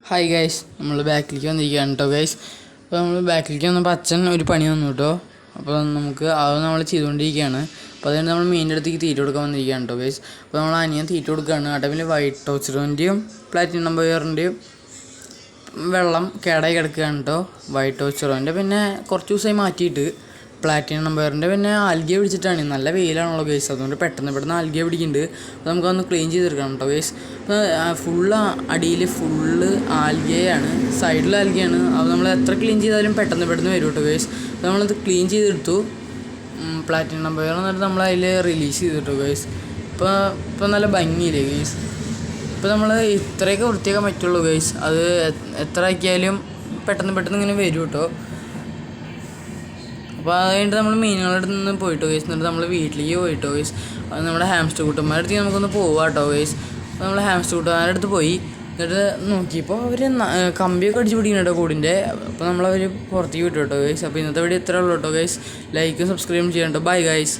Hi guys, നമ്മൾ ബാക്കിലേക്ക് വന്നിരിക്കുകയാണ് കേട്ടോ ഗൈസ്. അപ്പോൾ നമ്മൾ ബാക്കിലേക്ക് വന്നപ്പോൾ അച്ഛൻ ഒരു പണി വന്നു കേട്ടോ. അപ്പോൾ നമുക്ക് അത് നമ്മൾ ചെയ്തുകൊണ്ടിരിക്കുകയാണ്. അപ്പോൾ അതുകൊണ്ട് നമ്മൾ മീനിൻ്റെ അടുത്തേക്ക് തീറ്റ കൊടുക്കാൻ വന്നിരിക്കുകയാണ് കേട്ടോ ഗൈസ്. അപ്പോൾ നമ്മൾ അനിയൻ തീറ്റ കൊടുക്കുകയാണ്. ആ ടൈമിൽ വൈറ്റ് ടോച്ചറിൻ്റെയും പ്ലാറ്റിനം ബോയറിൻ്റെയും വെള്ളം കേടായി കിടക്കുകയാണ് കേട്ടോ. വൈറ്റ് ടോച്ചറിൻ്റെ പിന്നെ കുറച്ച് ദിവസമായി മാറ്റിയിട്ട് പ്ലാറ്റിനം നമ്പറിൻ്റെ പിന്നെ ആൽഗെ പിടിച്ചിട്ടാണ്. നല്ല വെയിലാണല്ലോ ഗൈസ്, അതുകൊണ്ട് പെട്ടെന്ന് ആൽഗെ പിടിക്കുന്നുണ്ട്. അപ്പോൾ നമുക്കൊന്ന് ക്ലീൻ ചെയ്തെടുക്കണം കേട്ടോ ഗൈസ്. ഫുള്ള് അടിയിൽ ഫുള്ള് ആൽഗയാണ്, സൈഡിൽ ആൽഗയാണ്. അപ്പോൾ നമ്മൾ എത്ര ക്ലീൻ ചെയ്താലും പെട്ടെന്ന് വരും കേട്ടോ ഗൈസ്. അപ്പോൾ നമ്മളത് ക്ലീൻ ചെയ്തെടുത്തു. പ്ലാറ്റിനം നമ്പർ എന്നിട്ട് നമ്മൾ അതിൽ റിലീസ് ചെയ്തിട്ടു ഗൈസ്. ഇപ്പോൾ നല്ല ഭംഗിയില്ലേ ഗൈസ്. ഇപ്പോൾ നമ്മൾ ഇത്രയൊക്കെ വൃത്തിയാക്കാൻ പറ്റുള്ളൂ ഗൈസ്. അത് എത്ര ആക്കിയാലും പെട്ടെന്ന് ഇങ്ങനെ വരും കേട്ടോ. അപ്പോൾ അത് കഴിഞ്ഞിട്ട് നമ്മൾ മീനുകളുടെ അടുത്ത് നിന്ന് പോയിട്ടോ ഗൈസ്. എന്നിട്ട് നമ്മൾ വീട്ടിലേക്ക് പോയിട്ടോ ഗൈസ്. അത് നമ്മുടെ ഹാംസ്റ്റർ കൂട്ടന്മാരുടെ അടുത്ത് നമുക്കൊന്ന് പോവാം കേട്ടോ ഗൈസ്. അപ്പോൾ നമ്മൾ ഹാംസ്റ്റർ കൂട്ടന്മാരുടെ അടുത്ത് പോയി. എന്നിട്ട് നോക്കിയപ്പോൾ അവർ കമ്പിയൊക്കെ അടിച്ച് പിടിക്കണം കേട്ടോ കൂടിൻ്റെ. അപ്പോൾ നമ്മളവർ പുറത്തേക്ക് വിട്ടു കേട്ടോ ഗൈസ്. അപ്പോൾ ഇന്നത്തെ വീഡിയോ ഇത്രേ ഉള്ളൂ കേട്ടോ ഗൈസ്. ലൈക്കും സബ്സ്ക്രൈബും ചെയ്യണം കേട്ടോ. Bye guys.